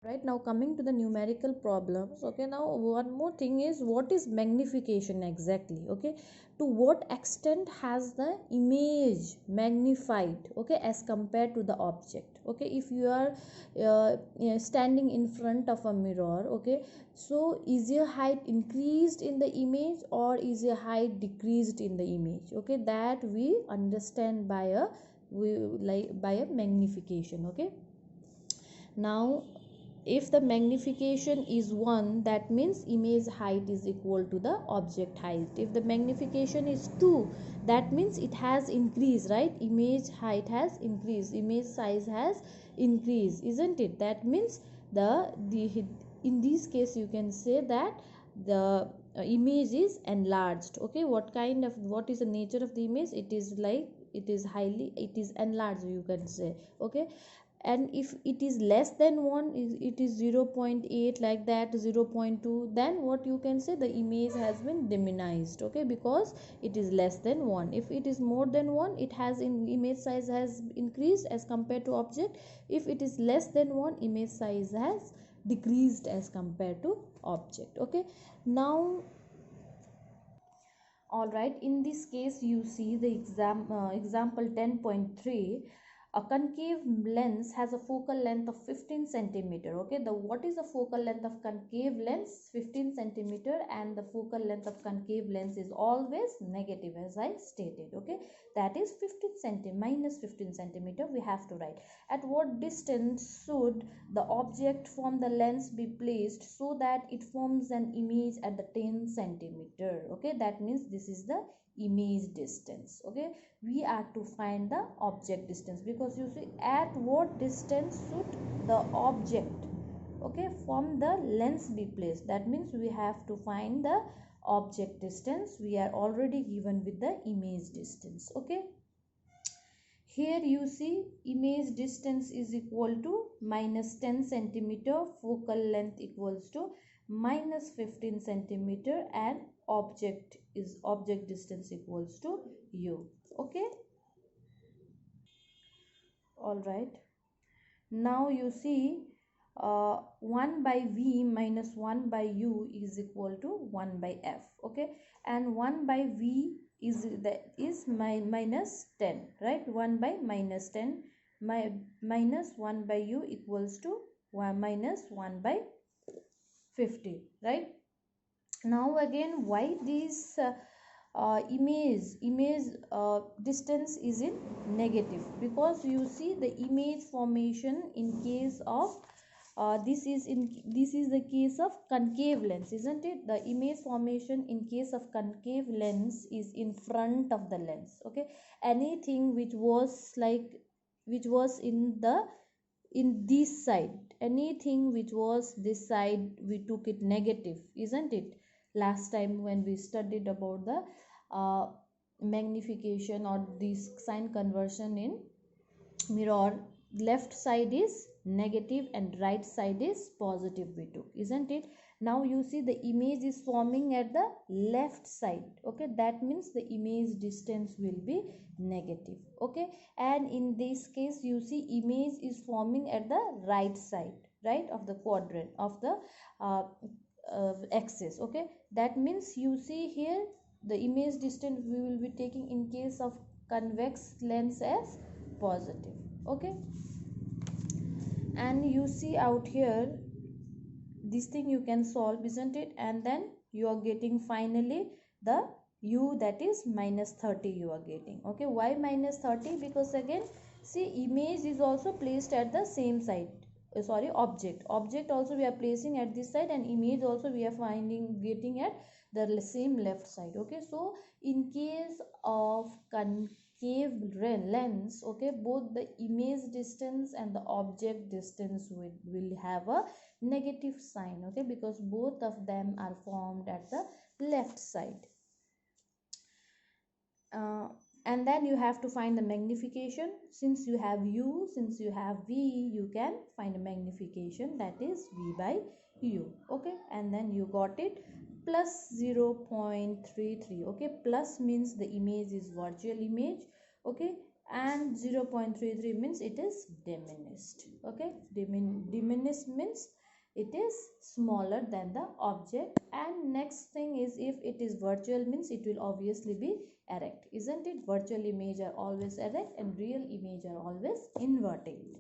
Right, now coming to the numerical problems. Okay, now one more thing is, what is magnification exactly? Okay, to what extent has the image magnified, okay, as compared to the object? Okay, if you are standing in front of a mirror, okay, so is your height increased in the image or is your height decreased in the image? Okay, that we understand by a by a magnification. Okay, now if the magnification is 1, that means image height is equal to the object height. If the magnification is 2, that means it has increased, right? Image height has increased, image size has increased, isn't it? That means the in this case you can say that the image is enlarged. Okay, what is the nature of the image? It is like, it is enlarged, you can say. Okay, and if it is less than 1, it is 0.8, like that, 0.2, then what you can say, the image has been diminished. Okay, because it is less than 1. If it is more than 1, it has in image size has increased as compared to object. If it is less than 1, image size has decreased as compared to object. Okay, now all right, in this case you see the example 10.3. A concave lens has a focal length of 15 centimeter. Okay, the what is the focal length of concave lens? 15 centimeter, and the focal length of concave lens is always negative, as I stated. Okay, that is 15 centimeter minus 15 centimeter we have to write. At what distance should the object from the lens be placed so that it forms an image at the 10 centimeter? Okay, that means this is the image distance. Okay, we are to find the object distance, because you see, at what distance should the object, okay, from the lens be placed? That means we have to find the object distance. We are already given with the image distance. Okay, here you see image distance is equal to minus 10 centimeter, focal length equals to minus 15 centimeter, and object distance equals to u. Okay, all right. Now you see, 1 by v minus 1 by u is equal to 1 by f. Okay, and 1 by v is minus 10, right? 1 by minus 10, minus 1 by u equals to 1 minus 1 by 50, right? Now again, why this image distance is in negative? Because you see, the image formation in case of this is the case of concave lens, isn't it? The image formation in case of concave lens is in front of the lens. Okay, anything which was in this side, anything which was this side, we took it negative, isn't it? Last time when we studied about the uh, magnification or this sign conversion in mirror, left side is negative and right side is positive, we took, isn't it? Now you see, the image is forming at the left side. Okay, that means the image distance will be negative. Okay, and in this case you see, image is forming at the right side, right, of the quadrant of the uh, axis. Okay, that means you see here, the image distance we will be taking in case of convex lens as positive. Okay, and you see out here, this thing you can solve, isn't it? And then you are getting finally the u, that is minus 30 you are getting. Okay, why minus 30? Because again, see, image is also placed at the same side. Sorry, object also we are placing at this side, and image also we are finding getting at the same left side. Okay, so in case of concave lens, okay, both the image distance and the object distance will have a negative sign. Okay, because both of them are formed at the left side. uh, and then you have to find the magnification. Since you have u, since you have v, you can find a magnification, that is v by u. Okay, and then you got it, plus 0.33. okay, plus means the image is virtual image. Okay, and 0.33 means it is diminished. Okay, diminished means it is smaller than the object. And next thing is, if it is virtual means it will obviously be erect, isn't it? Virtual image are always erect and real image are always inverted.